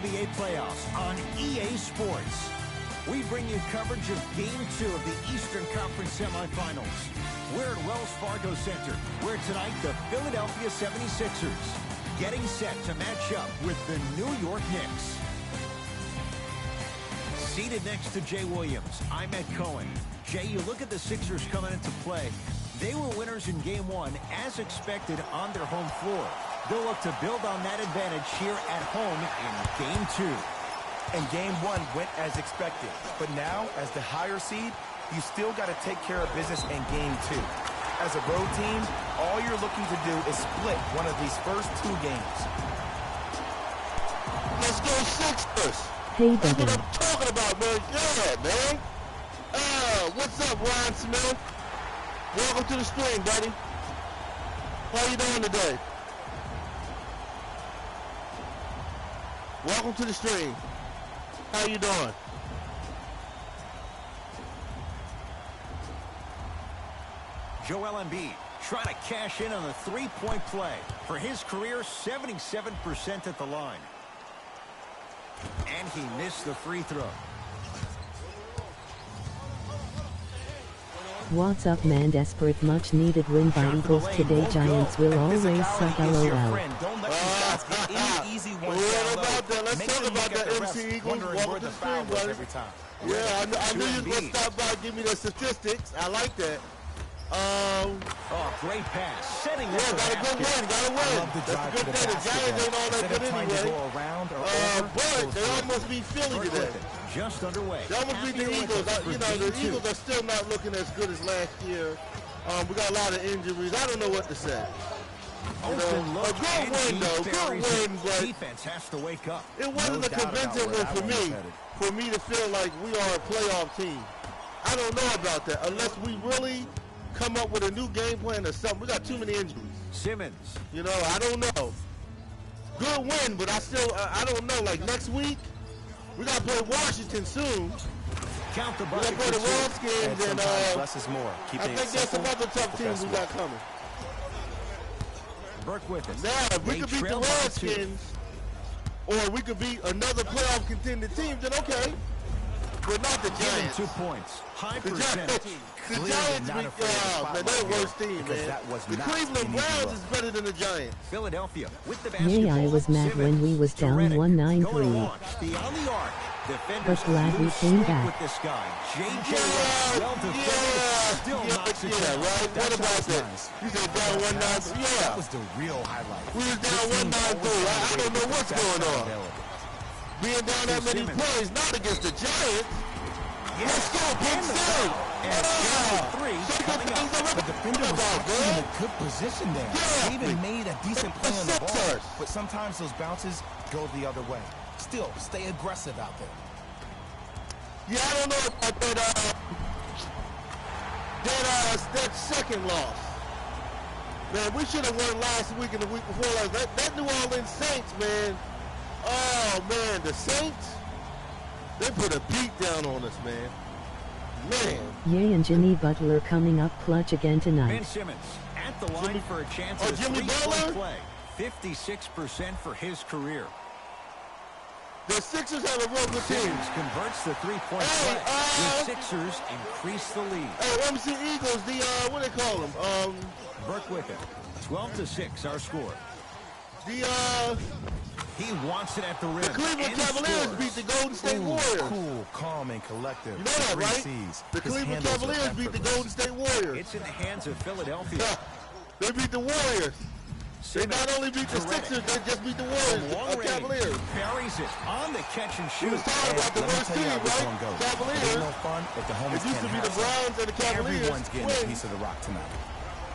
NBA playoffs on EA Sports. We bring you coverage of Game 2 of the Eastern Conference semifinals. We're at Wells Fargo Center, where tonight the Philadelphia 76ers getting set to match up with the New York Knicks. Seated next to Jay Williams, I'm Ed Cohen. Jay, you look at the Sixers coming into play. They were winners in Game 1, as expected, on their home floor. They'll look to build on that advantage here at home in Game 2. And Game 1 went as expected. But now, as the higher seed, you still got to take care of business in Game 2. As a road team, all you're looking to do is split one of these first 2 games. Let's go Sixers! Hey, That's Devin. what I'm talking about, man. Yeah, man. What's up, Ron Smith? Welcome to the stream, buddy. How you doing today? Welcome to the stream. How you doing? Joel Embiid trying to cash in on the three-point play. For his career, 77% at the line. And he missed the free throw. What's up, man? Desperate, much needed win by Eagles today. Giants will always suck. LOL. Don't let these guys get any easy ones down low. Let's Make talk sure you about get that the MC refs Eagles. wondering Welcome where to the the foul stream, was buddy. every time. Yeah, I knew you was going to stop by and give me the statistics. I like that. Oh, great pass. Setting up the gotta go basket. win, gotta win. I love the That's drive a good to the thing. The basket, Giants ain't all that Instead good of trying to anyway. go around or over, But they almost beat Philly Burke today. with it. Just underway. They almost beat the Happy with Eagles. it for You know, Game the 2. Eagles are still not looking as good as last year. We got a lot of injuries. I don't know what to say. Open look, a good and win, he though. Good buries win, it. but Defense has to wake up. it wasn't a doubt about convincing where win that for one was me. headed. For me to feel like we are a playoff team. I don't know about that. Unless we really come up with a new game plan or something. We got too many injuries. Simmons. You know, I don't know. Good win, but I still, I don't know. Like next week, we got to play Washington soon. Count the We bucket got to play the for 2. Redskins, And and sometimes less is more. I Keeping think it there's some simple, other tough the teams best we way. got coming. Burke with it. Now, if we They could beat the trail by 2. Redskins, or we could beat another playoff contended team, then okay. But not the Give him Giants. 2 points. High The percentage. Giants, the Clearly Giants not beat, afraid of the man, spotlight they're here, worst team, because man. that was The not Cleveland an easy Browns look. is better than the Giants. Philadelphia with the basketball. Yeah, I was mad when we was down Simmons. 1-9-3. Going to launch beyond the arc. Defenders But glad we lose came sleep back. with this guy. J.J. Yeah, well defended, still knocks it down. right? What about that? nice. You said down 1-9-3. That Yeah. was the real highlight. We was down 1-9-3. I don't know what's going on. Being down that many Simmons. plays, not against the Giants. Let's go, And Big the Sam. foul. And game 3 coming up. The defender was actually in a good position there. Yeah. He even made a decent play on the ball. Sixers. But sometimes those bounces go the other way. Still, stay aggressive out there. Yeah, I don't know about that second loss. Man, we should have won last week and the week before last. That New Orleans Saints, man. Oh, man, the Saints, they put a beat down on us, man. Man. Yay, and Jimmy Butler coming up clutch again Ben tonight. Simmons at the line for a chance Oh, at a Jimmy three-point Butler? play. 56% for his career. The Sixers have a real good team. Simmons converts the three-point Hey, play. The Sixers increase the lead. Hey, MC Eagles, what do they call them? Burke with it. 12-6, our score. He wants it at the rim. The Cleveland and Cavaliers scores. beat the Golden State Warriors. Cool, calm, and collective. You know that, Three right? C's. The His Cleveland handles are Cavaliers beat the effortless. Golden State Warriors. It's in the hands of Philadelphia. They beat the Warriors. They Simmons, not only beat the Terrific. Sixers, they just beat the From Warriors, long the range, Cavaliers. buries it on the catch and We shoot. was talking about the Let me worst tell you team, how this right? one goes. It Cavaliers. ain't no fun if the homies It used to can't be the have some. Browns and the Cavaliers. Everyone's getting a win. piece of the rock tonight.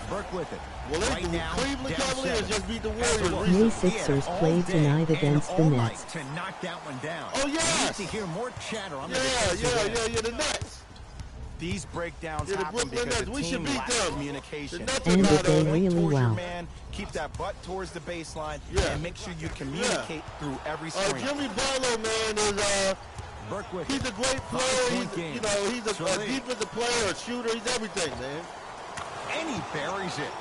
Burke with it. Well, Right the now, Cleveland down Cavaliers 7. just beat the Has a Warriors look. recently. Yay, Sixers He had all played day tonight and against the all night Nets. to knock that one down. Oh, We yes. need to hear more chatter on the Yeah, defensive end. the Nets. These breakdowns Yeah, the happen Brooklyn because Nets. the We should team beat lacks them. communication. The Nets And are they not did on. really towards your well. man, keep that butt towards the baseline, Yeah. and make sure you communicate through every screen. Jimmy Butler, man, is Burke with he's it. a great player. Five-point He's, game. you know, he's a Saleh. defensive player, a shooter. He's everything, man. And he buries it.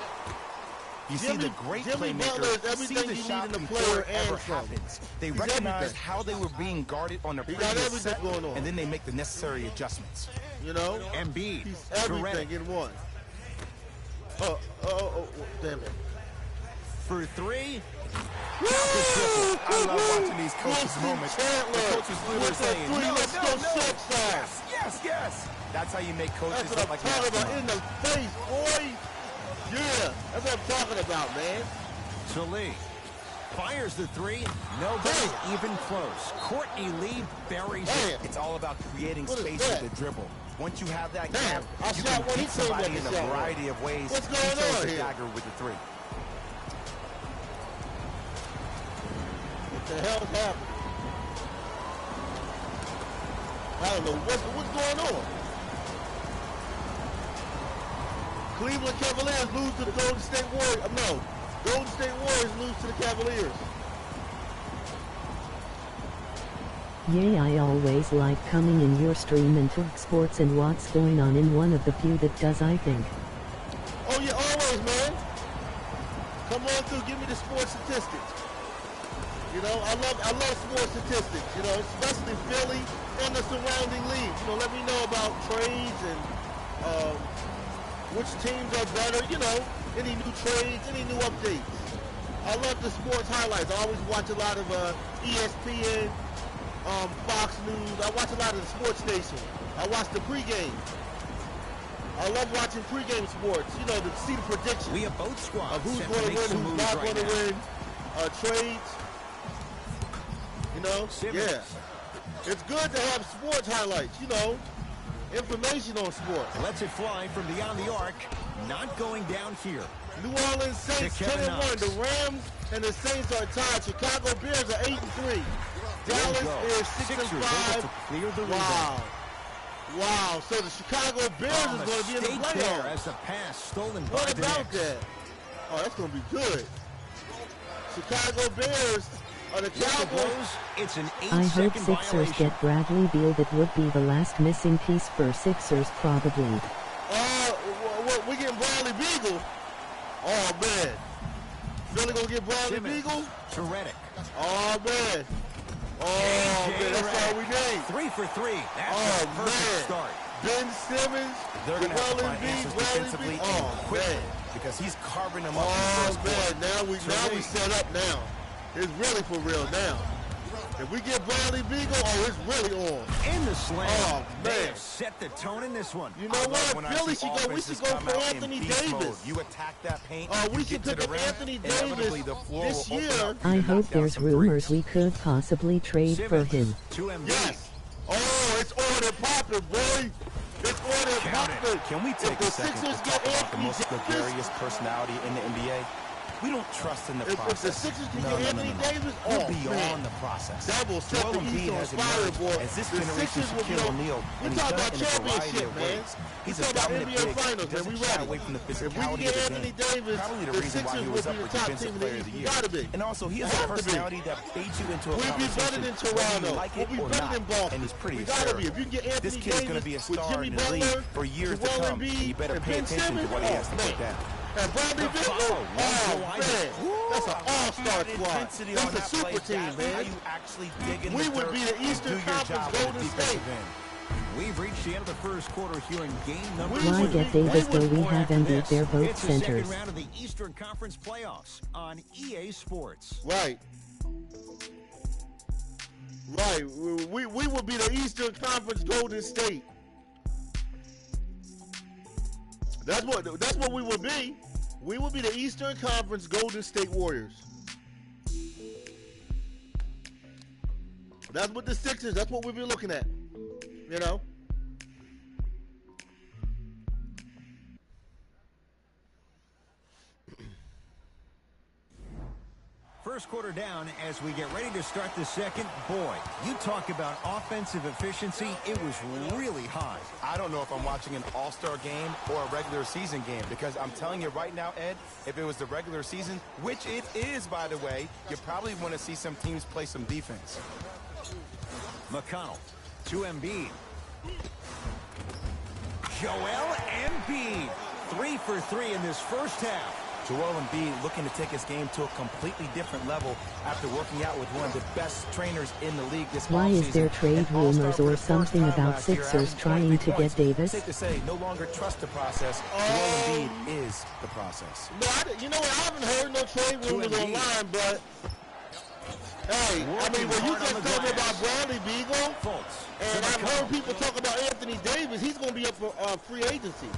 You see the great Jimmy Butler playmaker is everything see the you shot need in a before player it ever and some. happens. They He's recognize everything. how they were being guarded on the He got previous everything set, going on. and then they make the necessary adjustments. You know? Embiid. He's everything in one. Oh, damn it. For three. Woo! I love watching these coaches' Wilson moments. The Chandler coaches literally with the saying, three. no, Let's no, go no. Silk side. Yes. That's how you make coaches That's what look I'm like talking about. masterminds. In the face, boy. Yeah, that's what I'm talking about, man. To Lee. Fires the three. Nobody even close. Courtney Lee buries it. It's all about creating What is space that? with the dribble. Once you have that Damn, gap, I you shot can one. He beat came somebody up in and a shot one. variety of ways. What's He going chose on the here? dagger with the three. What the hell's happening? I don't know what's going on. Cleveland Cavaliers lose to the Golden State Warriors. No, Golden State Warriors lose to the Cavaliers. Yay, I always like coming in your stream and talk sports and what's going on in one of the few that does, I think. Oh yeah, always, man. Come on through, give me the sports statistics. You know, I love sports statistics, you know, especially Philly and the surrounding leagues. You know, let me know about trades and which teams are better, you know, any new trades, any new updates. I love the sports highlights. I always watch a lot of ESPN, Fox News. I watch a lot of the sports stations. I watch the pregame. I love watching pregame sports, you know, to see the predictions We have both squads of who's set going to make win, some who's moves not right going to now. win, trades. You know, Simmons. yeah. It's good to have sports highlights, you know, information on sports. Lets it fly from beyond the arc. Not going down here. New Orleans Saints To Kevin 10-1. Knox. The Rams and the Saints are tied. Chicago Bears are 8-3. Dallas go. is Sixers 6-5. able to clear the Wow. Wow. So the Chicago Bears is going to be in the mistake there playoffs. as the pass stolen by What the about Knicks. that? Oh, that's going to be good. Chicago Bears are the Whistle Cowboys. blows. It's an I hope 8-second Sixers violation. get Bradley Beal. That would be the last missing piece for Sixers probably. We getting Bradley Beagle. Oh, man. Philly going to get Bradley Simmons Beagle? to Redick. Oh, man. Oh, man, that's all we need. 3 for 3. That's Oh, a perfect man. start. Ben Simmons, They're going to have to Joel find Embiid, answers Bradley defensively Beal. and Oh, quickly man. because he's carving them up in the Oh, first quarter. man. Now we set up now. It's really for real now. If we get Bradley Beagle, oh, it's really on. In the slam. Oh, They man. have set the tone in this one. You know I love what? when I Philly see should go. We offenses should go come for out in Anthony beast Davis. mode. You attack that paint, We you should get to pick the up rim, Anthony inevitably Davis the floor this will open year. up for I you to knock hope down there's some rumors threes. we could possibly trade for him. To Embiid. Yes. Oh, it's on and popping, boy. It's on and Count it. popping. Can we If take the a second to Sixers talk get about the Anthony most Davis, gregarious personality in the NBA? We don't trust in the if the process. Sixers can No, get no, no, Anthony no, no. Davis, We're oh, beyond man. the process. That will set Joel the East Embiid on has fire, emerged boy. as this The generation's Sixers will be Shaquille on- O'Neal, we and he's talk done about it in a variety championship, of man. ways. We He's a talk about dominant NBA big. Finals, He doesn't man. We shy ready. away from the If we can physicality get of the Anthony game. Davis, Probably the the reason why Sixers he will was be up the for top defensive team in the player of East. the We year. gotta be. And also, he has Have a to be. personality that baits you into a We'll be better conversation, than whether Toronto. you like We'll it be or better not. than Boston. And he's pretty We gotta absurd. be. If you can get This Anthony kid's Davis going to be a with star Jimmy in the league Butler, for years to Joel come. And you Embiid, better and pay Ben attention to Simmons, what he has to man. put down. And Bradley The Beal, follow. oh, One man. That's an all-star That squad. intensity That's on a that super play, team, that's how man. you actually dig in We the would dirt be the and Eastern do your Conference job on the Golden defensive State. end. We've reached the end of the first quarter here in game number We 2. Why would get be- Davis we though would- we More have after ended this. their both It's the centers. second round of the Eastern Conference playoffs on EA Sports. Right. Right. We would be the Eastern Conference Golden State. That's what we would be. We would be the Eastern Conference Golden State Warriors. That's what the Sixers, that's what we've been looking at. You know? First quarter down as we get ready to start the second. Boy, you talk about offensive efficiency. It was really high. I don't know if I'm watching an all-star game or a regular season game because I'm telling you right now, Ed, if it was the regular season, which it is, by the way, you probably want to see some teams play some defense. McConnell to Embiid. Joel Embiid. 3 for 3 in this first half. Joel Embiid looking to take his game to a completely different level after working out with one of the best trainers in the league this offseason. Why is there trade rumors or something about Sixers trying to get Davis? Safe to say, no longer trust the process. Joel Embiid is the process. No, you know what? I haven't heard no trade rumors online, but hey, I mean, when you just told me about Bradley Beagle, and I've heard people talk about Anthony Davis, he's going to be up for free agency.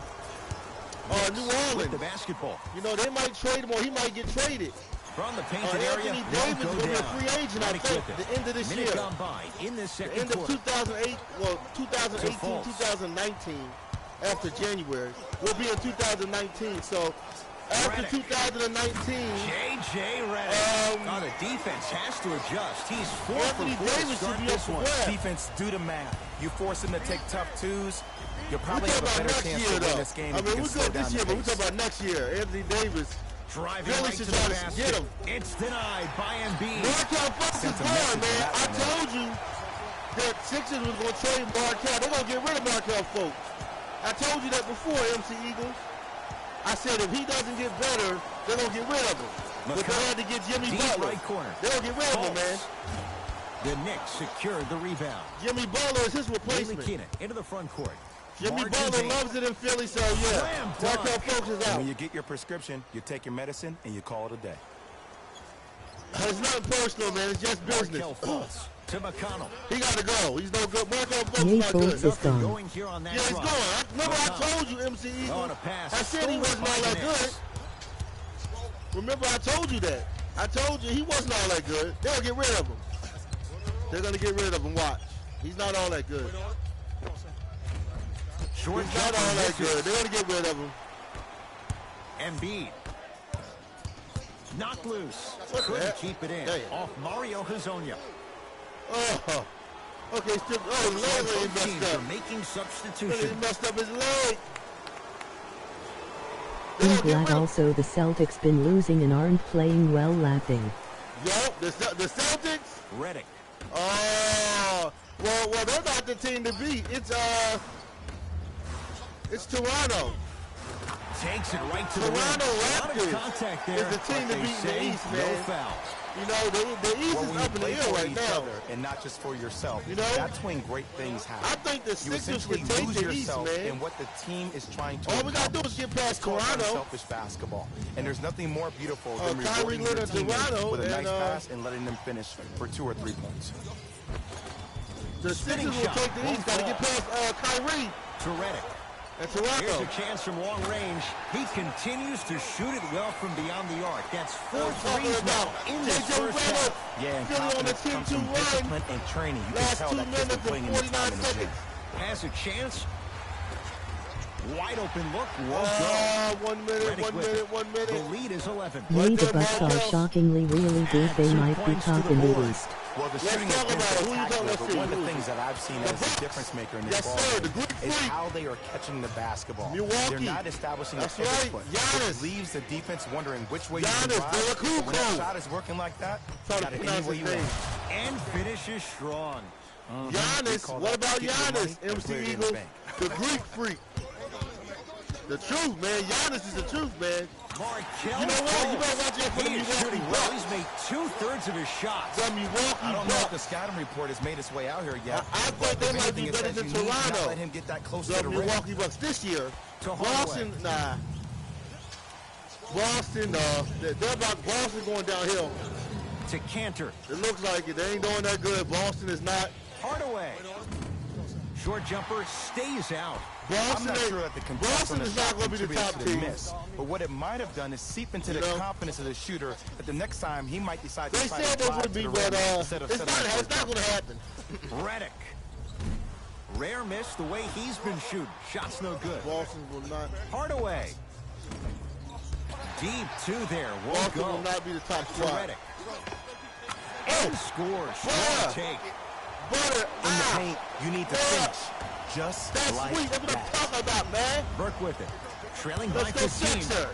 New Orleans. The basketball. You know, they might trade him or he might get traded. From the painted area, Anthony Davis will be a free agent, I think, at the end of this year. Gone by in this second the end of quarter. 2008, well, 2018, 2019, after January. We'll be in 2019, so after 2019, J.J. Redick. The defense has to adjust. He's 4 Anthony for 4 Davis to start should be up this for one. grabs. Defense, do the math. You force him to take tough twos, you'll probably have a better chance to win this game. I mean, we're good this year, but we're talking about next year. Anthony Davis. Driving Philly right should to the try to basket. get him. It's denied by Embiid. Markel Fultz is gone, man. I told you that Sixers was going to trade Markel. They're going to get rid of Markel Fultz. I told you that before, MC Eagles. I said if he doesn't get better, they're going to get rid of him. But they had to get Jimmy Butler. Right corner. They're going to get rid of him, man. The Knicks secured the rebound. Jimmy Butler is his replacement. Into the front court. Jimmy Butler loves it in Philly, so yeah. Markel Fultz is out. When you get your prescription, you take your medicine, and you call it a day. It's not personal, man. It's just business. Markel Fultz to McConnell. He got to go. He's no good. Markel Fultz Yay, is not good. Fultz is gone. Going here on that Yeah, he's run. going. Remember, I told you, MC Eagle. On a pass. I said he wasn't all that good. Remember, I told you that. I told you he wasn't all that good. They'll get rid of him. They're going to get rid of him. Watch. He's not all that good. Short He's not all that good. They're going to get rid of him. Embiid. Knocked loose. What the Couldn't heck? keep it in. Damn. Off Mario Hazonia. Oh. Okay, still. Oh, his leg really Both messed teams up. are making He substitutions. messed up his leg. I'm glad also the Celtics been losing and aren't playing well laughing. Yup, the Celtics. Redick. Oh, well, they're not the team to beat. It's Toronto. Takes it right to the rim. Toronto A lot of Raptors contact there. is the team but to they beat in the say East, no man. fouls. You know, the East Well, is when up you in the play air for right each now. other and not just for yourself, You know? that's when great things happen. I think the You Sixers essentially can take lose the East, yourself man. in what the team is trying to All we got to do accomplish. is get past It's called Toronto. unselfish basketball. And there's nothing more beautiful than Kyrie rewarding your Leonard, teammates Toronto, with a nice and, pass and letting them finish for 2 or 3 points. The Spinning Sixers will shot. take the East. Got to get past Kyrie To Redick. and Here's Toronto. a chance from long range. He continues to shoot it well from beyond the arc. That's 4 We're talking threes now about in this J.J. first half. Redick. Yeah, and Philly on the confidence comes 10-2 from run. discipline and training. You can Last tell 2 that kid's minutes been putting in and the time 49 in the gym. seconds. Has a chance. Wide open look. Won't 1 minute, Redick 1 with minute, it. 1 go. minute. The lead is 11. Yay, the there, Bucks are Markel. shockingly really good. They 2 might be points to top the in the board. East. Well, the Let's shooting talk has been about it. Who you talking spectacular, about? but one of the Who? things that I've seen The as the Bucks. difference maker in Yes, this ball sir, game the Greek is freak. how they are catching the basketball. Milwaukee. They're not establishing That's a pivot right. foot, Giannis. which leaves the defense wondering which way you Giannis, can drive. Delacour. But when that shot is working like that, Try you to got it pronounce any way his you name. want. And finishes strong. We Giannis, call what that about get your money Giannis, and MC put it in the Eagles? bank. The Greek freak. The truth, man. Giannis is the truth, man. Markel. You know what? You better watch out for the He is Milwaukee shooting well. Bucks. He's made 2/3 of his shots. The Milwaukee I don't know if the Bucks. scouting report has made its way out here yet. I think but they if might be anything, it better says than you need to not Toronto. let him get that close to The the rim. Milwaukee Bucks this year. To Hardaway. Boston, nah. Boston, they're about Boston going downhill. To Cantor. It looks like it. They ain't doing that good. Boston is not. Hardaway. Short jumper stays out. I'm Boston, not ain't- sure that the control Boston on the is not shot going to be the contributed top to the team. miss. But what it might have done is seep into You the know? confidence of the shooter that the next time he might decide to They try said to this drive would to be, the but rim instead of it's settling for a not going to happen. Redick. Rare miss the way he's been shooting. Shots no good. Boston will not. Hardaway. Deep two there. Won't Boston go. will not be the top To squad. Redick. And scores. Strong take. Butter. In the paint, you need to finish just That's like sweet. That's what I'm that. talking about, man. Burke with it. Trailing by Let's go 15. Sixers.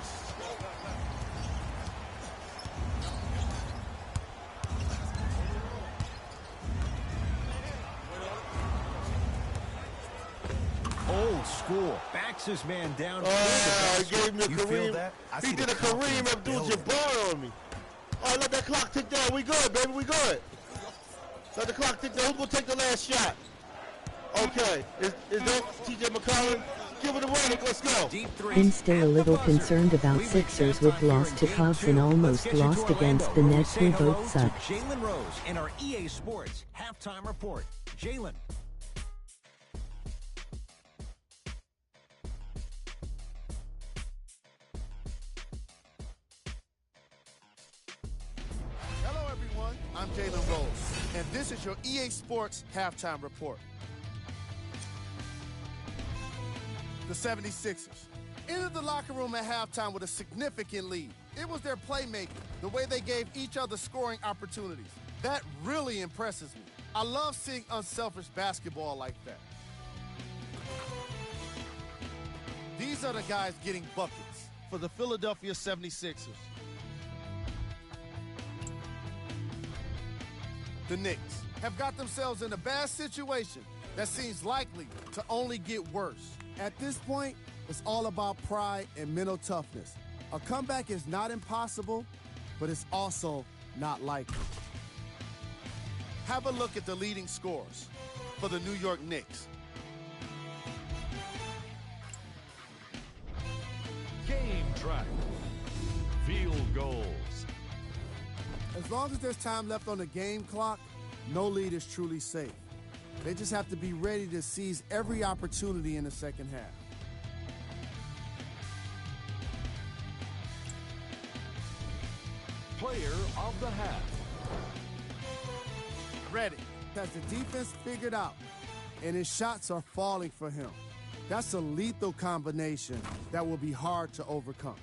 Oh, school. Backs his man down. Oh, he gave me a You feel Kareem. that? I He see did the a Kareem confidence Abdul-Jabbar on me. All right, let that clock tick down. We good, baby. We good. Let the clock tick down. Who's going to take the last shot? Okay. Is that T.J. McCollum? Give it away. Let's go. Deep three. I'm still a at the little buzzer. concerned about We reach Sixers halftime with here loss in to game Cubs two. and Let's almost get you to lost against Orlando, the where we Nets say who hello both to suck. Jalen Rose in our EA Sports halftime report. Jalen. Hello, everyone. I'm Jalen Rose, and this is your EA Sports halftime report. The 76ers entered the locker room at halftime with a significant lead. It was their playmaking, the way they gave each other scoring opportunities. That really impresses me. I love seeing unselfish basketball like that. These are the guys getting buckets for the Philadelphia 76ers. The Knicks have got themselves in a bad situation that seems likely to only get worse. At this point, it's all about pride and mental toughness. A comeback is not impossible, but it's also not likely. Have a look at the leading scorers for the New York Knicks. Game track. Field goals. As long as there's time left on the game clock, no lead is truly safe. They just have to be ready to seize every opportunity in the second half. Player of the half. Ready. Has the defense figured out, and his shots are falling for him. That's a lethal combination that will be hard to overcome.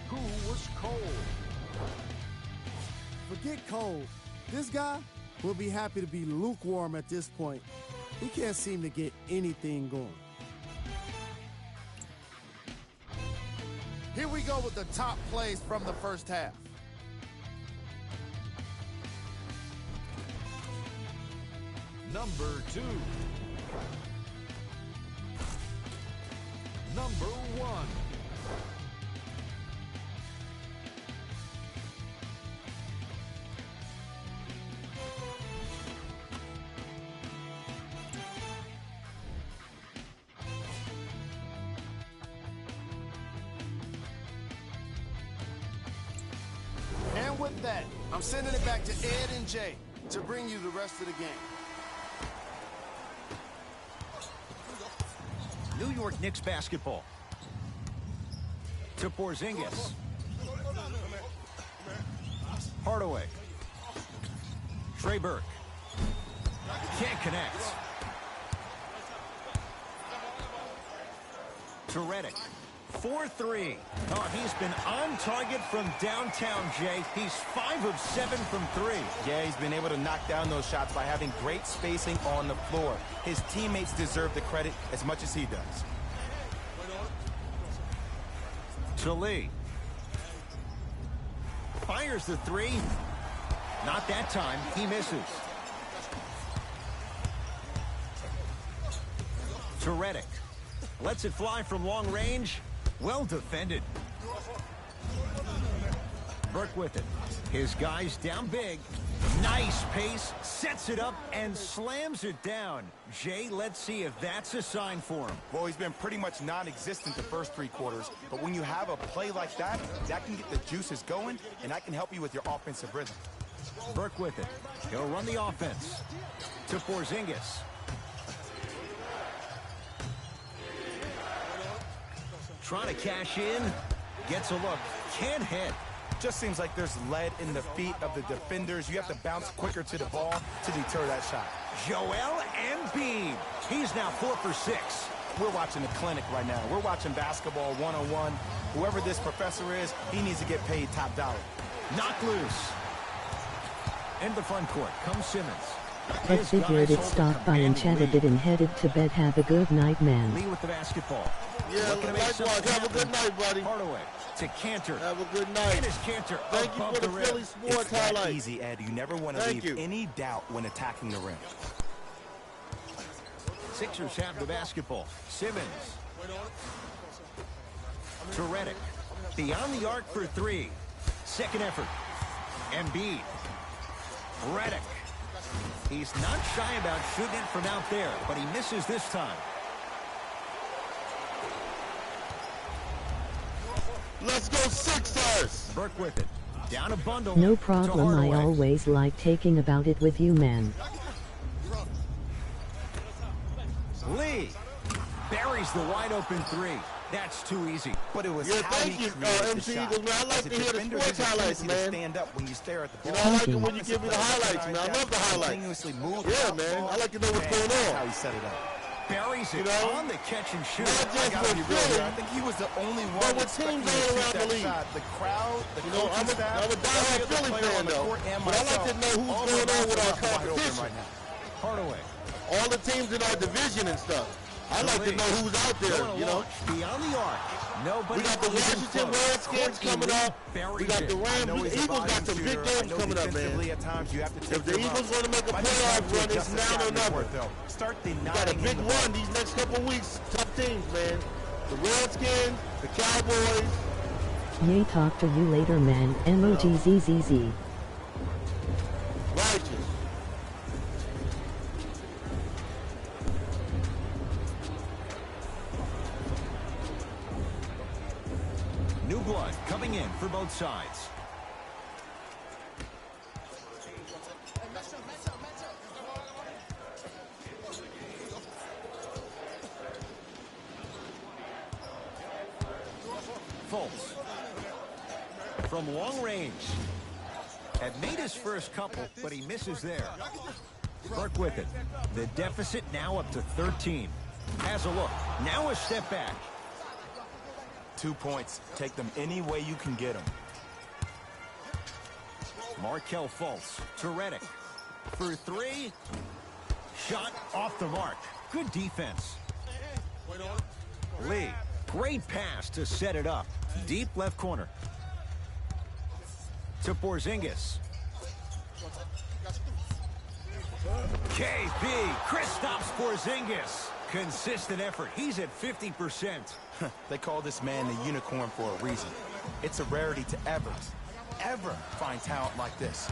Who was cold? Forget cold. This guy will be happy to be lukewarm at this point. He can't seem to get anything going. Here we go with the top plays from the first half. Number 2. Number 1. And with that, I'm sending it back to Ed and Jay to bring you the rest of the game. New York Knicks basketball. To Porzingis. Hardaway. Trey Burke. Can't connect. To Redick. 4-3. Oh, he's been on target from downtown, Jay. He's 5 of 7 from 3. Yeah, he's been able to knock down those shots by having great spacing on the floor. His teammates deserve the credit as much as he does. To Lee. Fires the 3. Not that time. He misses. To Redick. Lets it fly from long range. Well defended. Burke with it. His guys down big. Nice pace. Sets it up and slams it down. Jay, let's see if that's a sign for him. Well, he's been pretty much non-existent the first 3 quarters, but when you have a play like that, that can get the juices going, and that can help you with your offensive rhythm. Burke with it. He'll run the offense. To Porzingis. Trying to cash in. Gets a look. Can't hit. Just seems like there's lead in the feet of the defenders. You have to bounce quicker to the ball to deter that shot. Joel Embiid. He's now 4 for 6. We're watching a clinic right now. We're watching basketball 101. Whoever this professor is, he needs to get paid top dollar. Knock loose. In the front court comes Simmons. I His figured guys it hold a stopped by and commanding chatted it lead. and headed to bed. Have a good night, man. Lee with the basketball. Yeah, Looking to make likewise. something Have a good happen. night, buddy. Hardaway. to Cantor. Have a good night. And it's Cantor Thank you above for the rim. Philly Sports It's that highlight. easy, Ed. You never want to leave any doubt when attacking the rim. Sixers have the basketball. Simmons. To Redick. Beyond the arc for three. Second effort. Embiid. Redick. He's not shy about shooting it from out there, but he misses this time. Let's go Sixers. Burke with it. Down a bundle. No to problem, I Hardaway. always like taking about it with you, man. Lee buries the wide open three. That's too easy. But it was Yeah, how thank he you, created the MC shot. Eagles, man. I like As a to hear the defender, sports there's a highlights, tendency to man. stand up when you stare at the You ball. know, I like Thank it you. when you give me the highlights, man. I love the highlights. Continuously move. Yeah, man. I like to know what's going on. How he set it up. Buries it You know? on the catch and shoot. Not just I gotta for be real Philly, here. I think he was the only but one with expecting teams to all shoot around the that league. shot. The crowd, the You know, coaching staff, I'm a diehard every other Philly player fan, on the though. court and But I like myself, to know who's all going on with our wide open competition. right now. Hardaway. All the teams in our division and stuff. I like to know who's out there, Going you know. launch beyond the arc. Nobody We got the even Washington close. Redskins coming up. We got the I Rams. know The he's a Eagles body got some big shooter. I games know coming up, defensively man. at times you have to take If the them Eagles up. want to make a But I just like playoff to run, it's adjust the now shot or in the never. court, though. Start We got a denying big him the run these next couple weeks. Tough teams, man. The Redskins, the Cowboys. Yay, talk to you later, man. MOGZZZ. Righteous. New blood coming in for both sides. Fultz. From long range. Had made his first couple, but he misses there. Burke with it. The deficit now up to 13. Has a look. Now a step back. 2 points. Take them any way you can get them. Markelle Fultz to Redick. For three. Shot off the mark. Good defense. Lee. Great pass to set it up. Deep left corner. To Porzingis. KB. Kristaps Porzingis. Consistent effort. He's at 50%. They call this man the unicorn for a reason. It's a rarity to ever find talent like this.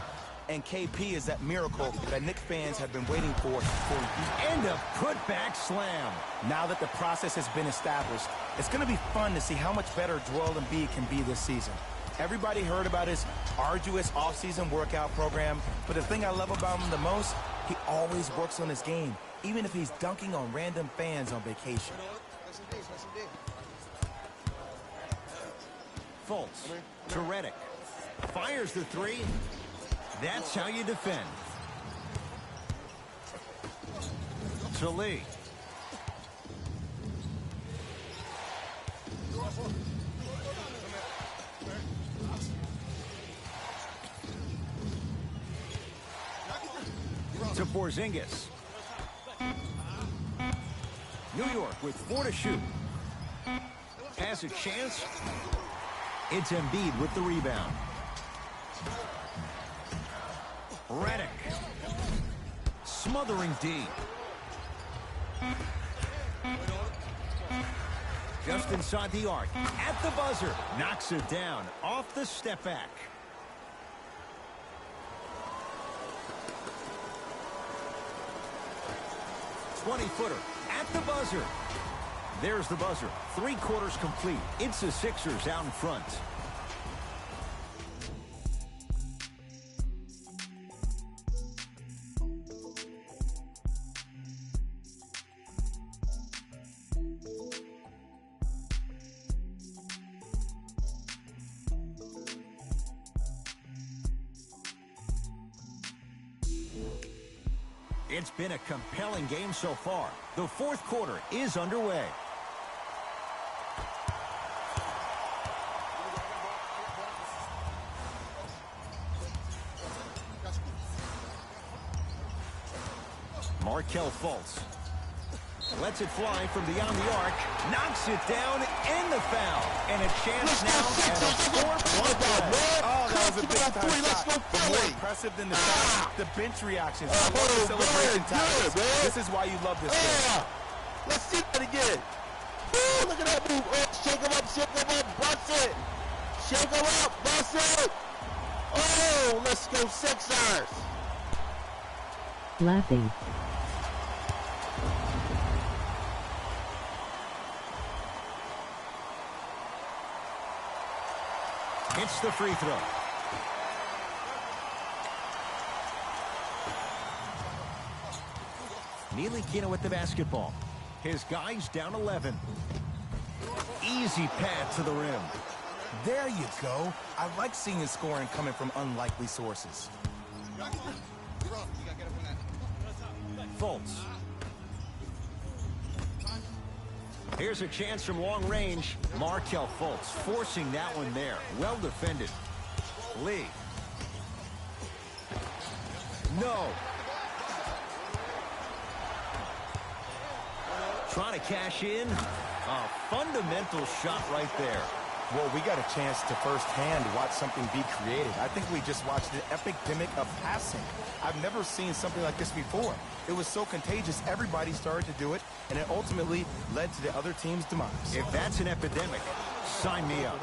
And KP is that miracle that Knicks fans have been waiting for years. And a putback slam. Now that the process has been established, it's going to be fun to see how much better Joel Embiid can be this season. Everybody heard about his arduous offseason workout program, but the thing I love about him the most, he always works on his game, even if he's dunking on random fans on vacation. Fultz to Redick. Fires the three. That's how you defend. To Lee. To Porzingis. New York with 4 to shoot. Has a chance. It's Embiid with the rebound. Redick. Smothering D. Just inside the arc. At the buzzer. Knocks it down. Off the step back. .20-footer at the buzzer. There's the buzzer. 3 quarters complete. It's the Sixers out in front. It's been a compelling game so far. The 4th quarter is underway. Markelle Fultz. Lets it fly from beyond the arc. Knocks it down in the foul. And a chance now at a four-point play. Oh, that was a big-time shot. Let's go More Philly. impressive than the shot, the bench reactions. I love the celebration tactics. This is why you love this game. Let's see that again. Woo, look at that move. Oh, shake him up, bust it. Shake him up, bust it. Oh, let's go Sixers. Laughing. Hits the free throw. Ntilikina with the basketball. His guys down 11. Easy pad to the rim. There you go. I like seeing scoring coming from unlikely sources. Fultz. Here's a chance from long range. Markelle Fultz forcing that one there. Well defended. Lee. No. Trying to cash in. A fundamental shot right there. Well, we got a chance to firsthand watch something be created. I think we just watched an epidemic of passing. I've never seen something like this before. It was so contagious, everybody started to do it, and it ultimately led to the other team's demise. If that's an epidemic, sign me up.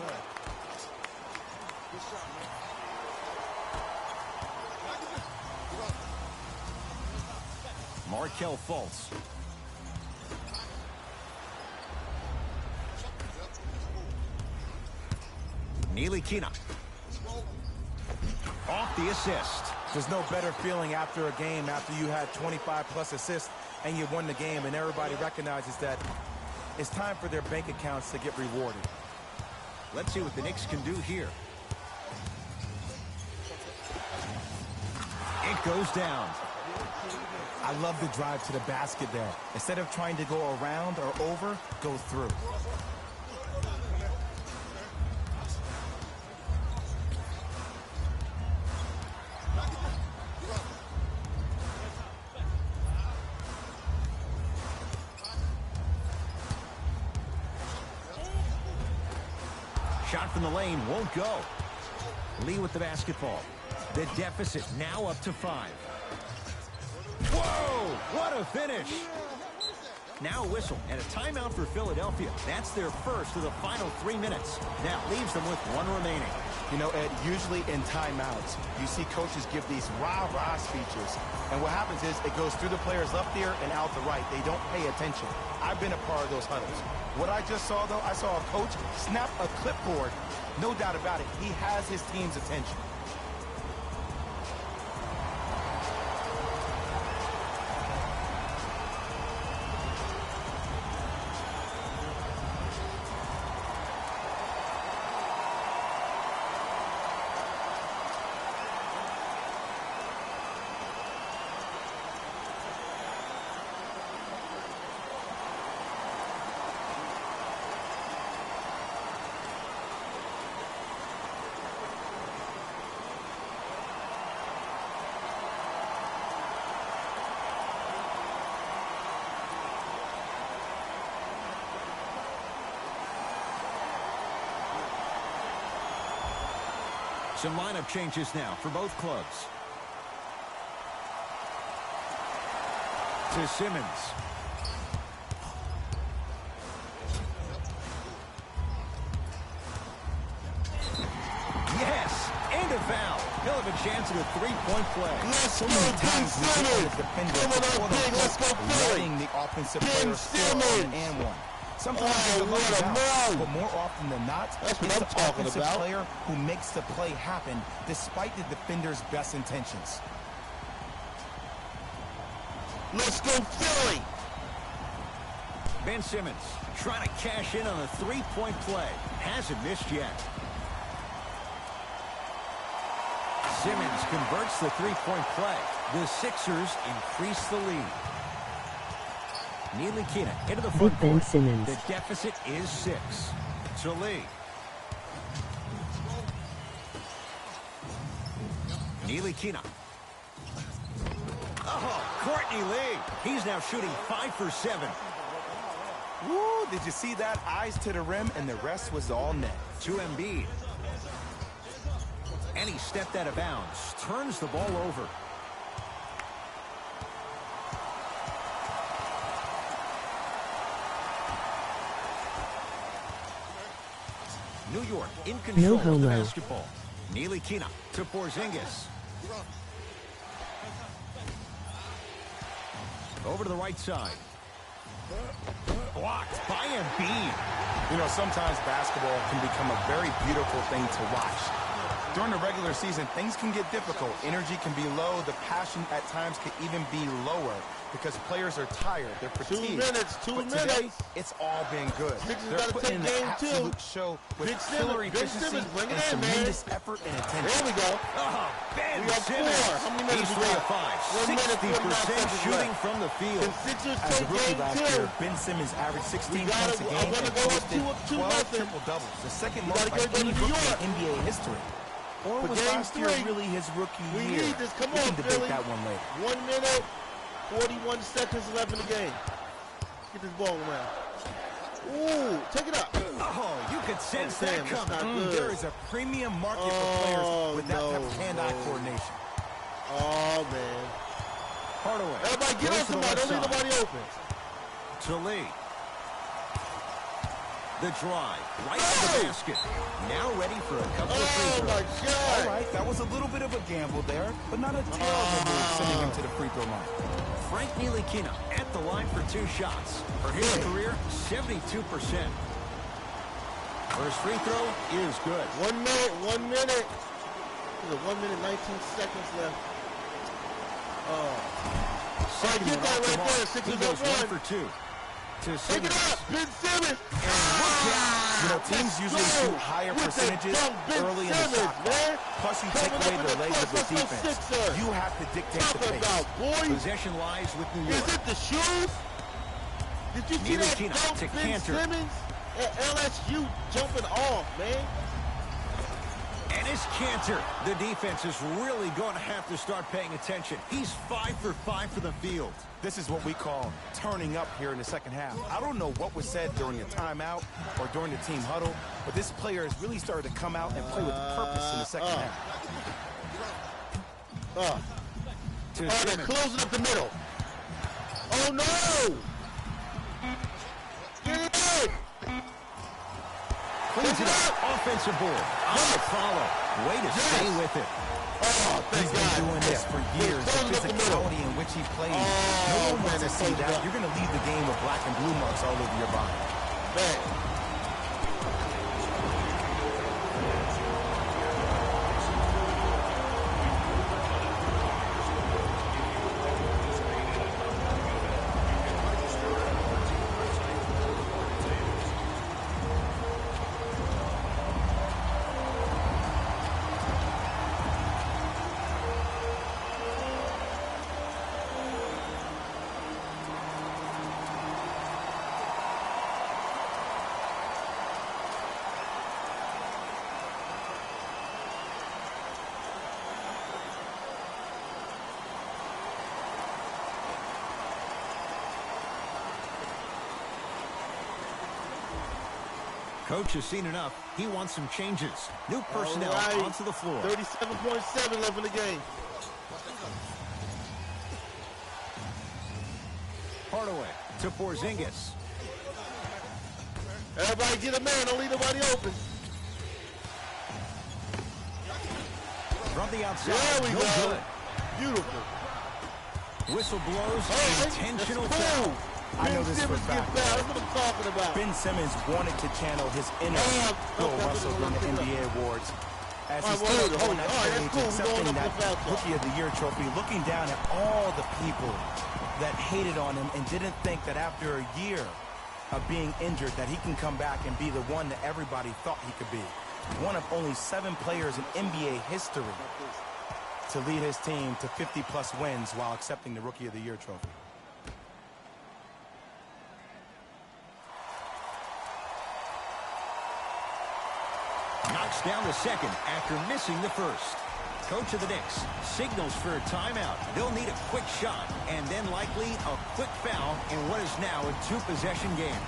Markelle Fultz. Ntilikina. Off the assist. There's no better feeling after a game after you had 25-plus assists and you won the game, and everybody recognizes that it's time for their bank accounts to get rewarded. Let's see what the Knicks can do here. It goes down. I love the drive to the basket there. Instead of trying to go around or over, go through. Shot from the lane won't go. Lee with the basketball. The deficit now up to 5. Whoa! What a finish! Now a whistle and a timeout for Philadelphia. That's their first of the final 3 minutes. That leaves them with 1 remaining. You know, Ed, usually in timeouts, you see coaches give these rah-rah speeches. And what happens is it goes through the players left ear and out the right. They don't pay attention. I've been a part of those huddles. What I just saw, though, I saw a coach snap a clipboard. No doubt about it. He has his team's attention. Some lineup changes now for both clubs. To Simmons. Yes! And a foul. He'll have a chance at a 3-point play. Let's So go, many Ben times we see Simmons. the defender Coming up big, let's go Philly. letting the offensive Ben player score on Simmons. an and one. Sometimes Oh, they what get a out, move. but more often than not, That's what it's I'm the talking offensive about. player who makes the play happen despite the defender's best intentions. Let's go Philly. Ben Simmons trying to cash in on a 3-point play. Hasn't missed yet. Simmons converts the 3-point play. The Sixers increase the lead. Ntilikina into the front Big Ben court. Simmons. The deficit is 6. To Lee. Ntilikina. Oh, Courtney Lee. He's now shooting 5 for 7. Woo, did you see that? Eyes to the rim, and the rest was all net. To Embiid. And he stepped out of bounds. Turns the ball over. New York in control of the basketball. Ntilikina to Porzingis. Over to the right side. Blocked by Embiid. You know, sometimes basketball can become a very beautiful thing to watch. During the regular season, things can get difficult. Energy can be low. The passion at times can even be lower because players are tired. They're fatigued. 2 minutes. But today, it's all been good. They're putting in an absolute show with killer efficiency and tremendous effort and attention. There we go. Oh, Ben We got Simmons. 4. How many minutes He's we 3 got? of 5. 1 minute, 49 60% seconds shooting left. from the field. Can Sixers As a take rookie game last 2? year, Ben Simmons averaged 16 We gotta- points a I'm game gonna and go up posted 2 12 nothing. triple-doubles, the second We most gotta by go to any New rookie York. in NBA history. Or For was game last year 3, really his rookie we year? need this. Come We on, can debate Philly. that one later. 1 minute, 41 seconds left in the game. Get this ball around. Ooh, take it up. Oh, you could sense Oh, that damn, that's coming. not good. There is a premium market for Oh, players with that type of no, hand-eye no. coordination. Oh, man. Hardaway. Everybody get Goes on to the somebody. left Don't leave side. nobody open. To Lee. The drive. Right to the basket. Now ready for a couple of free Oh, throws. my All God. right, that was a little bit of a gamble there, but not a terrible move sending him to the free throw line. Frank Ntilikina at the line for 2 shots. For his career, 72%. First free throw is good. 1 minute, 1 minute. There's a 1 minute, 19 seconds left. Second get one that off the right mark. there. Sixers He goes up 1 one. for 2. To Take it Simmons. up. Ben Simmons. You know, teams Let's usually go. shoot higher With the percentages dunk, Ben early in the Simmons, shot clock. man. Plus, you take Coming away up in the the legs of clutch. the Let's go defense. Sixer. You have to dictate Talk the pace. about, boy. Possession lies with New Is York. it the shoes? Did you see that Ntilikina dunk, to Ben Cantor. Simmons at LSU jumping off, man? And it's Cantor. The defense is really going to have to start paying attention. He's 5 for 5 for the field. This is what we call turning up here in the second half. I don't know what was said during the timeout or during the team huddle, but this player has really started to come out and play with purpose in the second half. To They're Simmons. closing up the middle. Oh, no! Get it in! Cleans it up. Offensive board. On the follow. Way to stay with it. Oh, thank He's been God. doing this for years. The closing up the middle. physicality in which he plays. Oh, No one wants man, to it's see closed that. up. You're going to leave the game with black and blue marks all over your body. Man. Coach has seen enough. He wants some changes. New personnel All right. onto the floor. 37.7 left in the game. Hardaway to Porzingis. Everybody get a man. Don't leave nobody open. From the outside. There we no go. good. Beautiful. Whistle blows. All right. Intentional That's foul. cool. I know Ben this for a Simmons get fact. fouled. That's what I'm talking about. Ben Simmons wanted to channel his inner Bill okay, Russell during the okay. NBA awards. As All he right, stood hold on it. that All right, stage, that's cool. We're going accepting up that the foul trouble. Rookie of the Year trophy, looking down at all the people that hated on him and didn't think that after a year of being injured that he can come back and be the one that everybody thought he could be. One of only 7 players in NBA history to lead his team to 50-plus wins while accepting the Rookie of the Year trophy. Knocks down the second after missing the first. Coach of the Knicks signals for a timeout. They'll need a quick shot and then likely a quick foul in what is now a 2-possession game.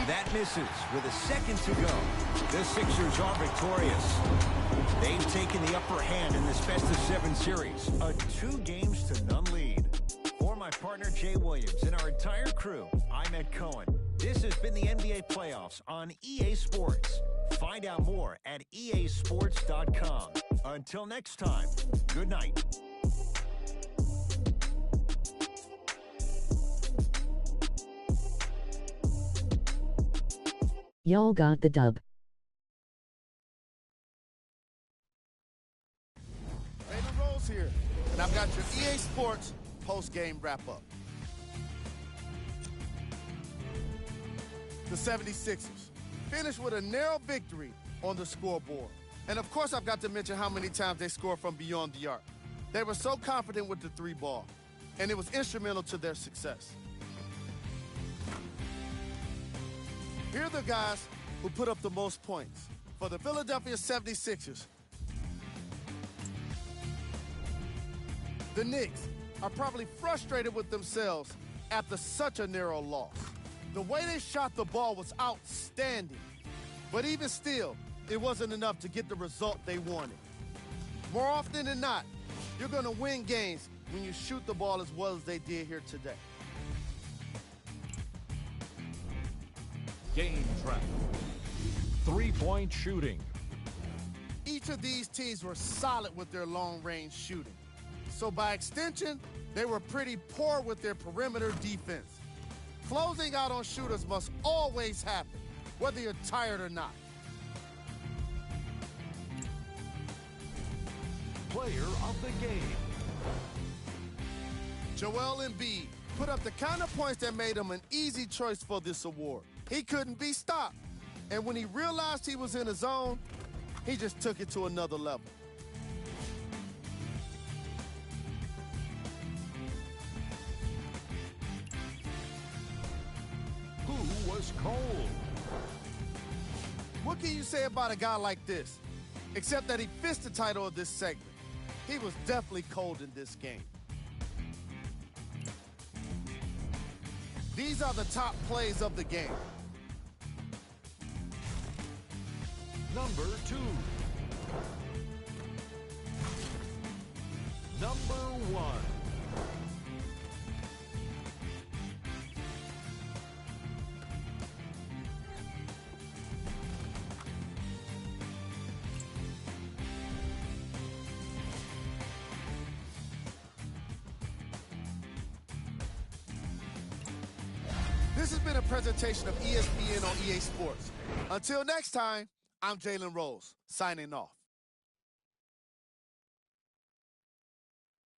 That misses with a second to go. The Sixers are victorious. They've taken the upper hand in this best-of-7 series, a 2-games-to-none lead. For my partner, Jay Williams, and our entire crew, I'm Ed Cohen. This has been the NBA Playoffs on EA Sports. Find out more at easports.com. Until next time, good night. Y'all got the dub. Jalen Rose here, and I've got your EA Sports post-game wrap-up. The 76ers finished with a narrow victory on the scoreboard. And of course, I've got to mention how many times they scored from beyond the arc. They were so confident with the 3-ball, and it was instrumental to their success. Here are the guys who put up the most points. For the Philadelphia 76ers, the Knicks are probably frustrated with themselves after such a narrow loss. The way they shot the ball was outstanding, but even still, it wasn't enough to get the result they wanted. More often than not, you're going to win games when you shoot the ball as well as they did here today. Game trap. 3-point shooting. Each of these teams were solid with their long-range shooting. So by extension, they were pretty poor with their perimeter defense. Closing out on shooters must always happen, whether you're tired or not. Player of the game. Joel Embiid put up the kind of points that made him an easy choice for this award. He couldn't be stopped. And when he realized he was in his zone, he just took it to another level. Who was cold? What can you say about a guy like this? Except that he fits the title of this segment. He was definitely cold in this game. These are the top plays of the game. Number 2. Number 1. This has been a presentation of ESPN on EA Sports. Until next time, I'm Jalen Rose, signing off.